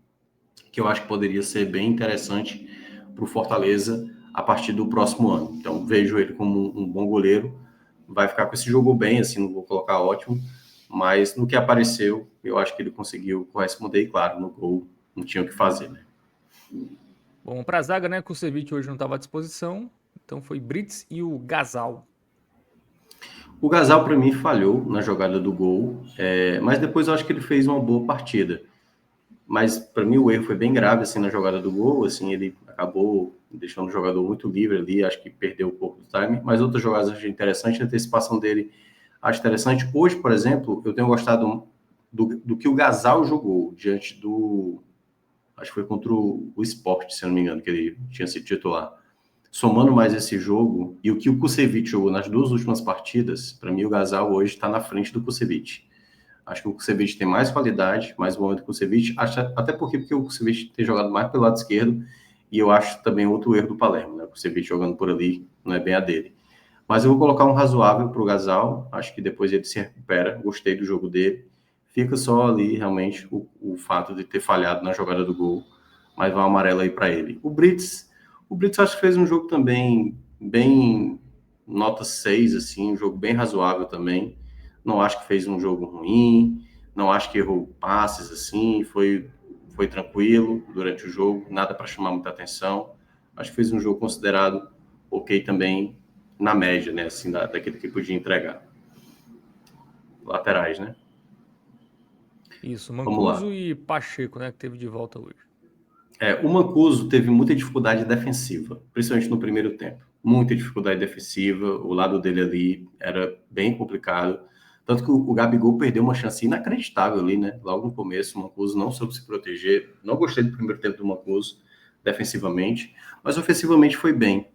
que eu acho que poderia ser bem interessante para o Fortaleza a partir do próximo ano. Então, vejo ele como um bom goleiro, vai ficar com esse jogo bem, assim, não vou colocar ótimo, mas no que apareceu, eu acho que ele conseguiu corresponder, e claro, no gol não tinha o que fazer, né? Bom, para a zaga, né? Kusevich hoje não estava à disposição, então foi Brits e o Gasal. O Gasal, para mim, falhou na jogada do gol, mas depois eu acho que ele fez uma boa partida. Mas para mim o erro foi bem grave assim na jogada do gol, assim ele acabou deixando o jogador muito livre ali, acho que perdeu um pouco do time, mas outras jogadas eu achei interessante, a antecipação dele acho interessante. Hoje, por exemplo, eu tenho gostado do que o Gasal jogou diante do, acho que foi contra o Sport, se eu não me engano, que ele tinha sido titular. Somando mais esse jogo e o que o Kusevich jogou nas duas últimas partidas, para mim o Gasal hoje está na frente do Kusevich. Acho que o Kusevich tem mais qualidade, mais momento que o Kusevich, até porque o Kusevich tem jogado mais pelo lado esquerdo, e eu acho também outro erro do Palermo, né? O Kusevich jogando por ali não é bem a dele. Mas eu vou colocar um razoável para o Gasal, acho que depois ele se recupera, gostei do jogo dele. Fica só ali realmente o fato de ter falhado na jogada do gol, mas vai um amarelo aí para ele. O Brits acho que fez um jogo também bem nota 6, assim, um jogo bem razoável também. Não acho que fez um jogo ruim, não acho que errou passes assim, foi tranquilo durante o jogo, nada para chamar muita atenção. Acho que fez um jogo considerado ok também na média, né, assim, daquele que podia entregar. Laterais, né? Isso, Vamos Mancuso lá. e Pacheco, né? Que teve de volta hoje. O Mancuso teve muita dificuldade defensiva, principalmente no primeiro tempo. Muita dificuldade defensiva, o lado dele ali era bem complicado. Tanto que o Gabigol perdeu uma chance inacreditável ali, né? Logo no começo, o Mancuso não soube se proteger. Não gostei do primeiro tempo do Mancuso, defensivamente, mas ofensivamente foi bem.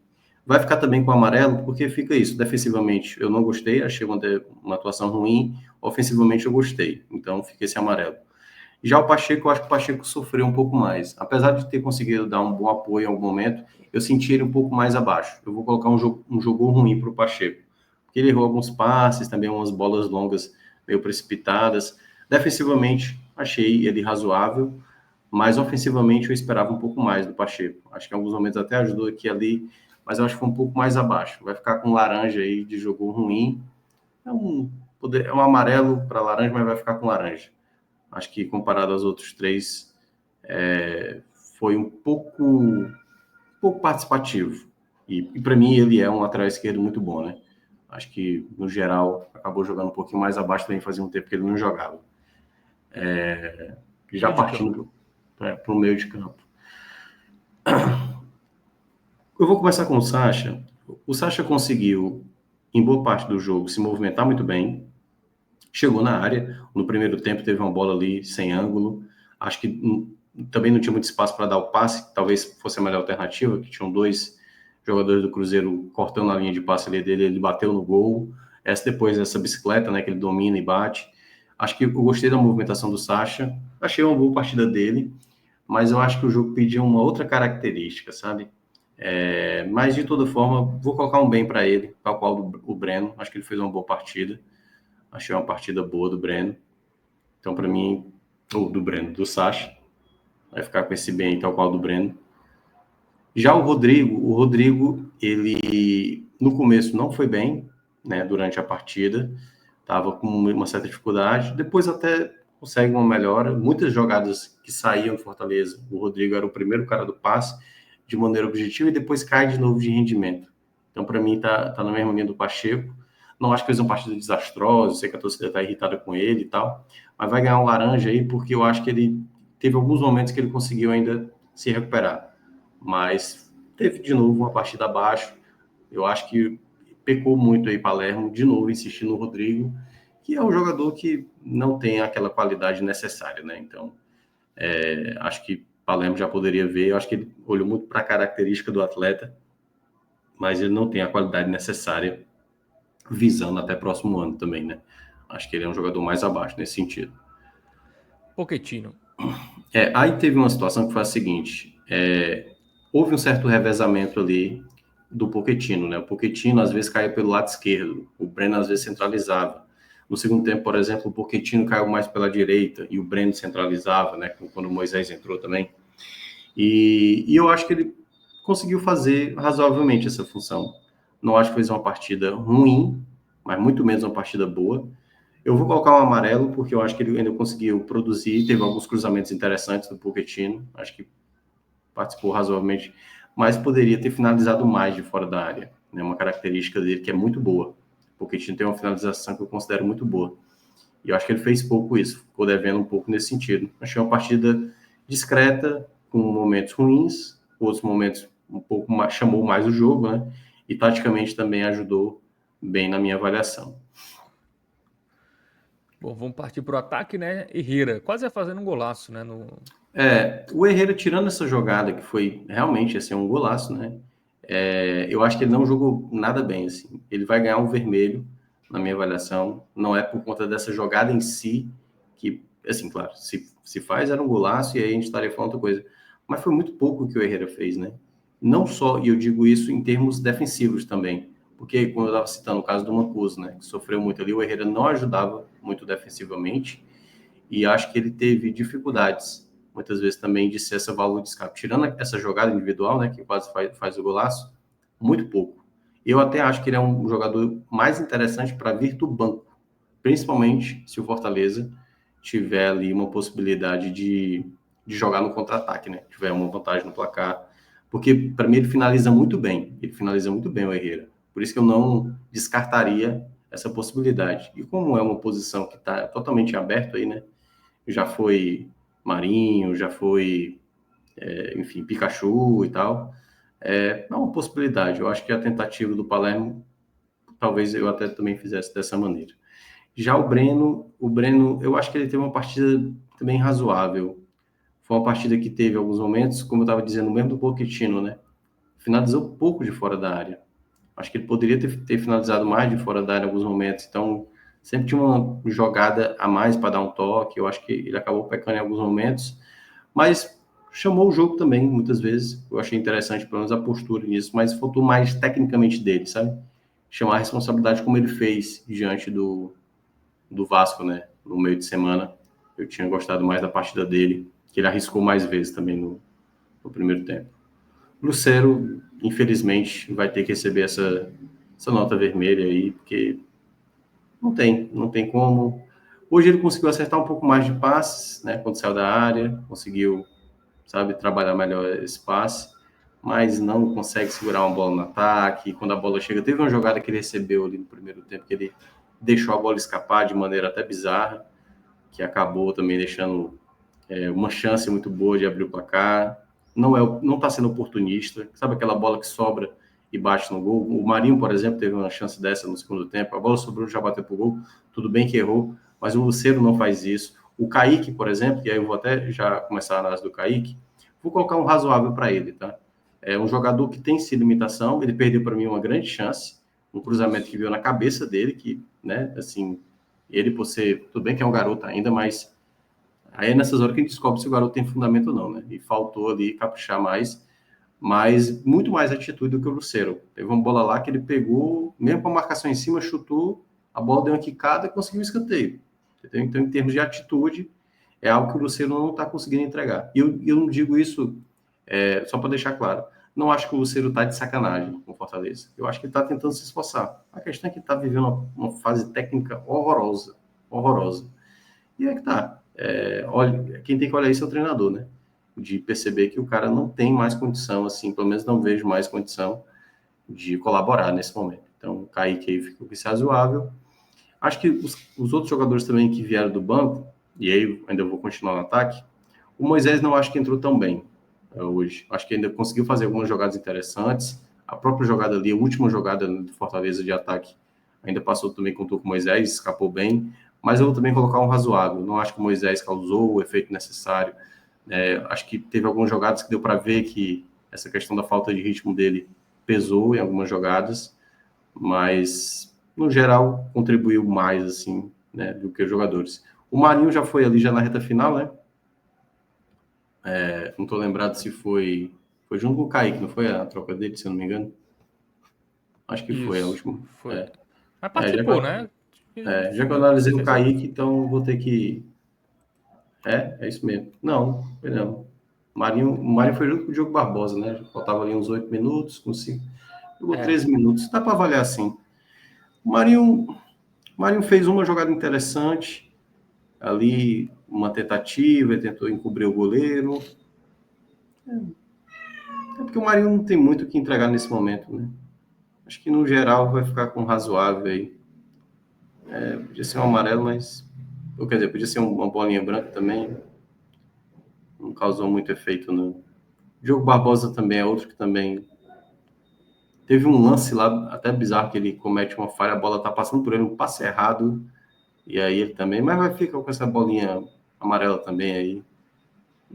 Vai ficar também com o amarelo, porque fica isso. Defensivamente eu não gostei, achei uma atuação ruim. Ofensivamente eu gostei, então fica esse amarelo. Já o Pacheco, eu acho que o Pacheco sofreu um pouco mais. Apesar de ter conseguido dar um bom apoio em algum momento, eu senti ele um pouco mais abaixo. Eu vou colocar um jogo ruim para o Pacheco. Porque ele errou alguns passes, também umas bolas longas meio precipitadas. Defensivamente, achei ele razoável, mas ofensivamente eu esperava um pouco mais do Pacheco. Acho que em alguns momentos até ajudou aqui e ali, mas eu acho que foi um pouco mais abaixo. Vai ficar com laranja aí de jogo ruim. É um amarelo para laranja, mas vai ficar com laranja. Acho que comparado aos outros três, foi um pouco participativo. E para mim ele é um lateral esquerdo muito bom, né? Acho que, no geral, acabou jogando um pouquinho mais abaixo, também fazia um tempo que ele não jogava. Já Meio de campo. partindo para o meio de campo. Eu vou começar com o Sacha. O Sacha conseguiu, em boa parte do jogo, se movimentar muito bem. Chegou na área. No primeiro tempo teve uma bola ali sem ângulo. Acho que também não tinha muito espaço para dar o passe. Talvez fosse a melhor alternativa, que tinham dois jogadores do Cruzeiro cortando a linha de passe ali dele. Ele bateu no gol. Depois essa bicicleta, né, que ele domina e bate. Acho que eu gostei da movimentação do Sacha. Achei uma boa partida dele. Mas eu acho que o jogo pedia uma outra característica, sabe? Mas de toda forma, vou colocar um bem para ele, tal qual o Breno. Acho que ele fez uma boa partida. Achei uma partida boa do Breno. Então, para mim, ou do Breno, do Sacha, vai ficar com esse bem aí, tal qual do Breno. Já o Rodrigo, ele no começo não foi bem, né, durante a partida, estava com uma certa dificuldade, depois até consegue uma melhora. Muitas jogadas que saíam do Fortaleza, o Rodrigo era o primeiro cara do passe de maneira objetiva e depois cai de novo de rendimento. Então, para mim, tá na mesma linha do Pacheco. Não acho que fez uma partida desastrosa, sei que a torcida está irritada com ele e tal, mas vai ganhar um laranja aí porque eu acho que ele teve alguns momentos que ele conseguiu ainda se recuperar, mas teve de novo uma partida abaixo. Eu acho que pecou muito aí Palermo, de novo insistindo no Rodrigo, que é um jogador que não tem aquela qualidade necessária, né? Então, acho que Palermo já poderia ver, eu acho que ele olhou muito para a característica do atleta, mas ele não tem a qualidade necessária visando até próximo ano também, né? Acho que ele é um jogador mais abaixo nesse sentido. Pochettino. Aí teve uma situação que foi a seguinte: houve um certo revezamento ali do Pochettino, né? O Pochettino às vezes caía pelo lado esquerdo, o Breno às vezes centralizava. No segundo tempo, por exemplo, o Pochettino caiu mais pela direita e o Breno centralizava, né? Quando o Moisés entrou também. E eu acho que ele conseguiu fazer razoavelmente essa função. Não acho que fez uma partida ruim, mas muito menos uma partida boa. Eu vou colocar um amarelo, porque eu acho que ele ainda conseguiu produzir, teve alguns cruzamentos interessantes do Pochettino, acho que participou razoavelmente, mas poderia ter finalizado mais de fora da área. É, né? Uma característica dele que é muito boa. O Pochettino tem uma finalização que eu considero muito boa. E eu acho que ele fez pouco isso, ficou devendo um pouco nesse sentido. Achei uma partida discreta, com momentos ruins, outros momentos um pouco mais, chamou mais o jogo, né? E taticamente também ajudou bem na minha avaliação. Bom, vamos partir pro ataque, né? E Hira, quase ia fazendo um golaço, né? No... O Herrera, tirando essa jogada, que foi realmente assim, um golaço, né? Eu acho que ele não jogou nada bem. Assim. Ele vai ganhar um vermelho, na minha avaliação. Não é por conta dessa jogada em si, que, assim, claro, se faz, era um golaço, e aí a gente estaria falando outra coisa. Mas foi muito pouco que o Herrera fez, né? Não só, e eu digo isso em termos defensivos também, porque, como eu estava citando o caso do Mancuso, né? Que sofreu muito ali, o Herrera não ajudava muito defensivamente, e acho que ele teve dificuldades, muitas vezes também, de ser essa válvula de escape. Tirando essa jogada individual, né, que quase faz o golaço, muito pouco. Eu até acho que ele é um jogador mais interessante para vir do banco, principalmente se o Fortaleza tiver ali uma possibilidade de jogar no contra-ataque, né? Tiver uma vantagem no placar. Porque, para mim, ele finaliza muito bem. Ele finaliza muito bem o Herrera. Por isso que eu não descartaria essa possibilidade. E como é uma posição que está totalmente aberta aí, né? Já foi Marinho, já foi, enfim, Pikachu e tal. É uma possibilidade. Eu acho que a tentativa do Palermo, talvez eu até também fizesse dessa maneira. Já o Breno, eu acho que ele teve uma partida também razoável. Foi uma partida que teve alguns momentos, como eu estava dizendo, mesmo do Pochettino, né? Finalizou pouco de fora da área. Acho que ele poderia ter finalizado mais de fora da área em alguns momentos. Então, sempre tinha uma jogada a mais para dar um toque. Eu acho que ele acabou pecando em alguns momentos. Mas chamou o jogo também, muitas vezes. Eu achei interessante, pelo menos, a postura nisso. Mas faltou mais tecnicamente dele, sabe? Chamar a responsabilidade como ele fez diante do Vasco, né? No meio de semana. Eu tinha gostado mais da partida dele, que ele arriscou mais vezes também no primeiro tempo. Lucero, infelizmente, vai ter que receber essa nota vermelha aí, porque não tem como. Hoje ele conseguiu acertar um pouco mais de passes, né, quando saiu da área, conseguiu, sabe, trabalhar melhor esse passe, mas não consegue segurar uma bola no ataque. Quando a bola chega, teve uma jogada que ele recebeu ali no primeiro tempo, que ele deixou a bola escapar de maneira até bizarra, que acabou também deixando uma chance muito boa de abrir o placar. Não está sendo oportunista. Sabe aquela bola que sobra e bate no gol? O Marinho, por exemplo, teve uma chance dessa no segundo tempo. A bola sobrou, já bateu pro gol. Tudo bem que errou, mas o Lucero não faz isso. O Kaique, por exemplo, e aí eu vou até já começar a análise do Kaique, vou colocar um razoável para ele, tá? É um jogador que tem sim limitação. Ele perdeu para mim uma grande chance, um cruzamento que veio na cabeça dele, que, né, assim, ele por ser, tudo bem que é um garoto ainda, mas aí é nessas horas que a gente descobre se o garoto tem fundamento ou não, né? E faltou ali caprichar mais, mas muito mais atitude do que o Lucero. Teve uma bola lá que ele pegou, mesmo com a marcação em cima, chutou, a bola deu uma quicada e conseguiu um escanteio. Entendeu? Então, em termos de atitude, é algo que o Lucero não está conseguindo entregar. E eu não digo isso só para deixar claro. Não acho que o Lucero está de sacanagem com o Fortaleza. Eu acho que ele está tentando se esforçar. A questão é que ele está vivendo uma fase técnica horrorosa. Horrorosa. E é que tá. Olha, quem tem que olhar isso é o treinador, né? De perceber que o cara não tem mais condição, assim, pelo menos não vejo mais condição de colaborar nesse momento. Então, o Kaique aí ficou com esse razoável. Acho que os outros jogadores também que vieram do banco, e aí ainda vou continuar no ataque, o Moisés não acho que entrou tão bem hoje. Acho que ainda conseguiu fazer algumas jogadas interessantes. A própria jogada ali, a última jogada do Fortaleza de ataque, ainda passou também com o Moisés, escapou bem. Mas eu vou também colocar um razoável. Não acho que o Moisés causou o efeito necessário. Acho que teve algumas jogadas que deu para ver que essa questão da falta de ritmo dele pesou em algumas jogadas, mas no geral contribuiu mais assim, né, do que os jogadores. O Marinho já foi ali já na reta final, né? Não estou lembrado se foi junto com o Kaique, não foi a troca dele, se eu não me engano? Acho que foi a Isso, última. foi. Mas É, participou, né? já que eu analisei o Fez a... Kaique, então vou ter que. É isso mesmo. Não, foi não. O Marinho foi junto com o Diogo Barbosa, né? Faltava ali uns 8 minutos, com 5. Jogou É, 13 minutos. Dá para avaliar assim. O Marinho fez uma jogada interessante, ali, uma tentativa, ele tentou encobrir o goleiro. É porque o Marinho não tem muito o que entregar nesse momento, né? Acho que no geral vai ficar com razoável aí. Podia ser um amarelo, mas. Ou quer dizer, podia ser uma bolinha branca também. Não causou muito efeito, não. Diogo Barbosa também é outro que também. Teve um lance lá, até bizarro, que ele comete uma falha, a bola tá passando por ele, um passe errado, e aí ele também. Mas vai ficar com essa bolinha amarela também aí.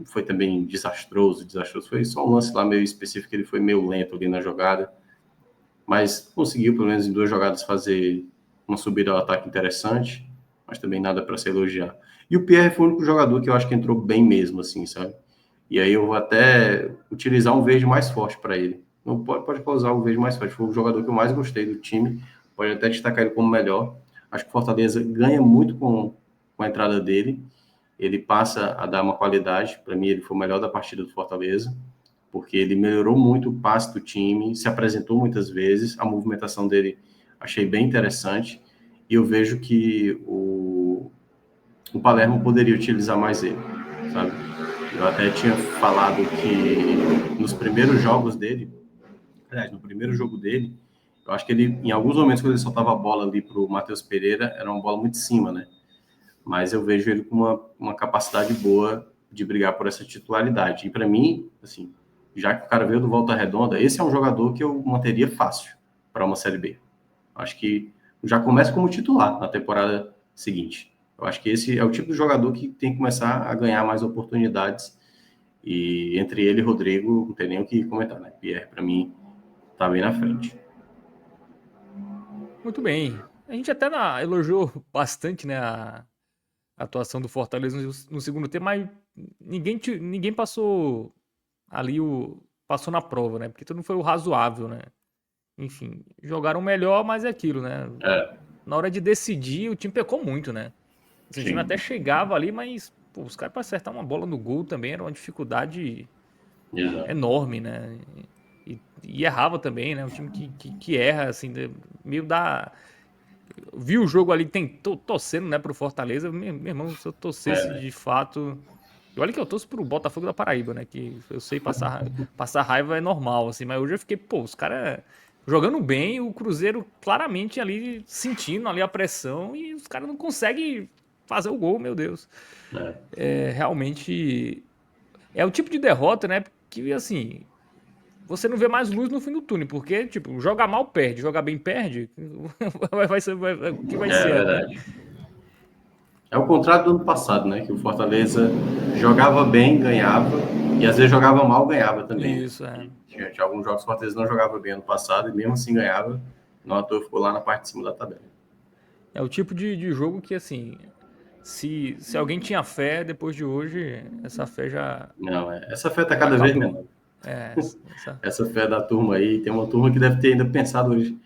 Foi também desastroso. Foi só um lance lá meio específico, ele foi meio lento ali na jogada. Mas conseguiu, pelo menos em 2 jogadas, fazer uma subida ao ataque interessante, mas também nada para se elogiar. E o Pierre foi o único jogador que eu acho que entrou bem mesmo, assim, sabe? E aí eu vou até utilizar um verde mais forte para ele. Não pode usar o verde mais forte. Foi o jogador que eu mais gostei do time. Pode até destacar ele como melhor. Acho que o Fortaleza ganha muito com a entrada dele. Ele passa a dar uma qualidade. Para mim, ele foi o melhor da partida do Fortaleza, porque ele melhorou muito o passe do time, se apresentou muitas vezes, a movimentação dele achei bem interessante, e eu vejo que o Palermo poderia utilizar mais ele, sabe? Eu até tinha falado que nos primeiros jogos dele, aliás, no primeiro jogo dele, eu acho que ele, em alguns momentos, quando ele soltava a bola ali para o Matheus Pereira, era uma bola muito de cima, né? Mas eu vejo ele com uma capacidade boa de brigar por essa titularidade. E para mim, assim, já que o cara veio do Volta Redonda, esse é um jogador que eu manteria fácil para uma Série B. Acho que já começa como titular na temporada seguinte. Eu acho que esse é o tipo de jogador que tem que começar a ganhar mais oportunidades. E entre ele e Rodrigo, não tem nem o que comentar, né? Pierre, para mim, tá bem na frente. muito bem. A gente até elogiou bastante, né, a atuação do Fortaleza no segundo tempo, mas ninguém passou ali passou na prova, né? Porque tudo foi o razoável, né? Enfim, jogaram melhor, mas é aquilo, né? É, Na hora de decidir, o time pecou muito, né? Assim, o time sim, até chegava ali, mas pô, os caras para acertar uma bola no gol também era uma dificuldade exato. enorme, né? E errava também, né? Um time que erra, assim, meio da. Viu o jogo ali, torcendo, né, pro Fortaleza. Meu irmão, se eu torcesse É, de fato. E olha que eu torço pro Botafogo da Paraíba, né? Que eu sei passar raiva é normal, assim, mas hoje eu fiquei, pô, os caras jogando bem, o Cruzeiro claramente ali sentindo ali a pressão e os caras não conseguem fazer o gol, meu Deus. é. É, realmente é o tipo de derrota, né? Que assim, você não vê mais luz no fim do túnel, porque, tipo, jogar mal perde, jogar bem perde, o que vai É ser, né? verdade. É o contrário do ano passado, né? Que o Fortaleza jogava bem, ganhava, e às vezes jogava mal, ganhava também, né? Isso, é. E tinha alguns jogos que o Fortaleza não jogava bem ano passado, e mesmo assim ganhava, não à toa ficou lá na parte de cima da tabela. É o tipo de jogo que, assim, se alguém tinha fé depois de hoje, essa fé Não, essa fé tá já cada vez acabou. menor. É, essa, Essa fé da turma aí, tem uma turma que deve ter ainda pensado hoje,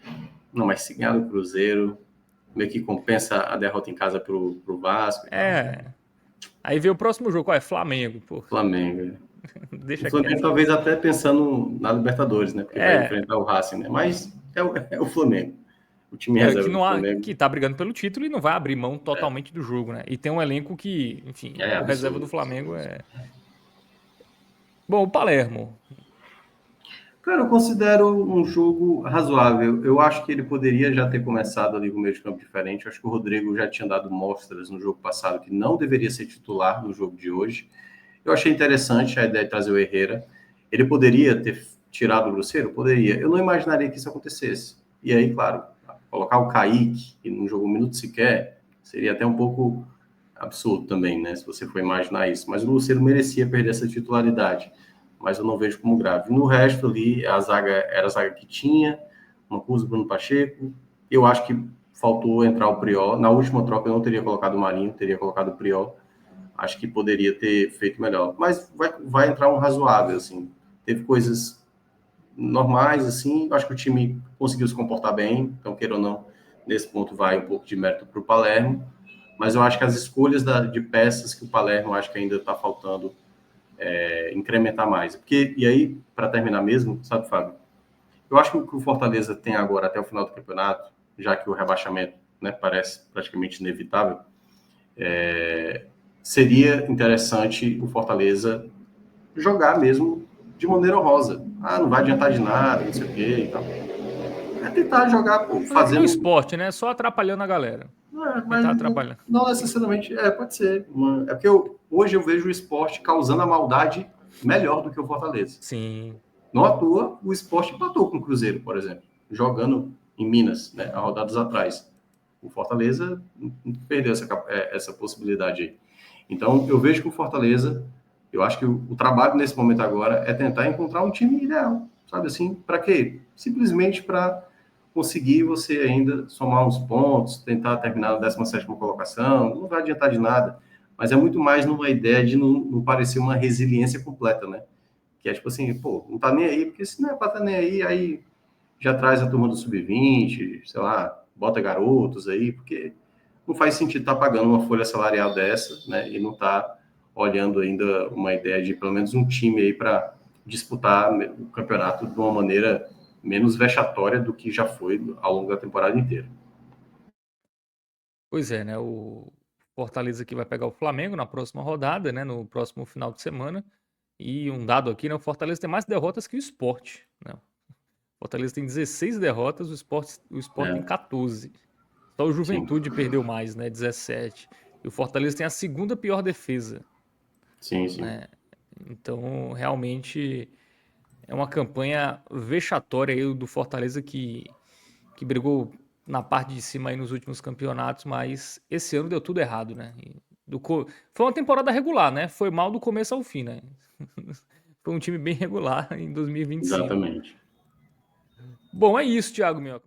não, mas se ganhar do Cruzeiro, meio que compensa a derrota em casa pro Vasco e tal. é. Aí vem o próximo jogo, qual é? Flamengo, pô. Flamengo. O Deixa Flamengo quieto. talvez até pensando na Libertadores, né? Porque vai É, enfrentar o Racing, né? Mas é o Flamengo. O time que reserva do não há, Flamengo que tá brigando pelo título e não vai abrir mão totalmente do jogo, né? E tem um elenco que, enfim, é o reserva do absurdo. Flamengo é. Bom, o Palermo. Cara, eu considero um jogo razoável. Eu acho que ele poderia já ter começado ali com o meio de campo diferente. Eu acho que o Rodrigo já tinha dado mostras no jogo passado que não deveria ser titular no jogo de hoje. Eu achei interessante a ideia de trazer o Herrera. Ele poderia ter tirado o Luceiro? Poderia. Eu não imaginaria que isso acontecesse. E aí, claro, colocar o Kaique, que não jogou um minuto sequer, seria até um pouco absurdo também, né? Se você for imaginar isso. Mas o Luceiro merecia perder essa titularidade. Mas eu não vejo como grave. No resto ali, a zaga era a zaga que tinha, Mancuso, Bruno Pacheco. Eu acho que faltou entrar o Priol. Na última troca eu não teria colocado o Marinho, teria colocado o Priol. Acho que poderia ter feito melhor. Mas vai entrar um razoável, assim. Teve coisas normais, assim. Eu acho que o time conseguiu se comportar bem, então, queira ou não, nesse ponto vai um pouco de mérito para o Palermo, mas eu acho que as escolhas de peças que o Palermo acho que ainda está faltando incrementar mais. Porque, e aí, para terminar mesmo, sabe, Fábio, eu acho que o que o Fortaleza tem agora até o final do campeonato, já que o rebaixamento, né, parece praticamente inevitável, seria interessante o Fortaleza jogar mesmo de maneira honrosa. Ah, não vai adiantar de nada, não sei o quê e tal. É tentar jogar, pô, Fazer que nem o fazendo. esporte, né? Só atrapalhando a galera. Mas Tentar atrapalhar. não necessariamente. Pode ser. É porque hoje eu vejo o esporte causando a maldade melhor do que o Fortaleza. Sim. Não à toa, o esporte empatou com o Cruzeiro, por exemplo, jogando em Minas, né, há rodadas atrás. O Fortaleza perdeu essa possibilidade aí. Então, eu vejo que o Fortaleza, eu acho que o trabalho nesse momento agora é tentar encontrar um time ideal, sabe assim? Para quê? Simplesmente para conseguir você ainda somar uns pontos, tentar terminar na 17ª colocação, não vai adiantar de nada, mas é muito mais numa ideia de não parecer uma resiliência completa, né? Que é tipo assim, pô, não tá nem aí, porque se não é pra tá nem aí já traz a turma do sub-20, sei lá, bota garotos aí, porque não faz sentido estar pagando uma folha salarial dessa, né, e não tá olhando ainda uma ideia de pelo menos um time aí para disputar o campeonato de uma maneira menos vexatória do que já foi ao longo da temporada inteira. Pois é, né? O Fortaleza que vai pegar o Flamengo na próxima rodada, né? No próximo final de semana. E um dado aqui, né? O Fortaleza tem mais derrotas que o Sport, né? O Fortaleza tem 16 derrotas, o Sport tem É, 14. Só o sim, Juventude perdeu mais, né? 17. E o Fortaleza tem a segunda pior defesa, sim, sim. né? Então, realmente é uma campanha vexatória aí do Fortaleza que brigou na parte de cima aí nos últimos campeonatos, mas esse ano deu tudo errado, né? Foi uma temporada regular, né? Foi mal do começo ao fim, né? Foi um time bem regular em 2025. Exatamente. Bom, é isso, Thiago Minhoca.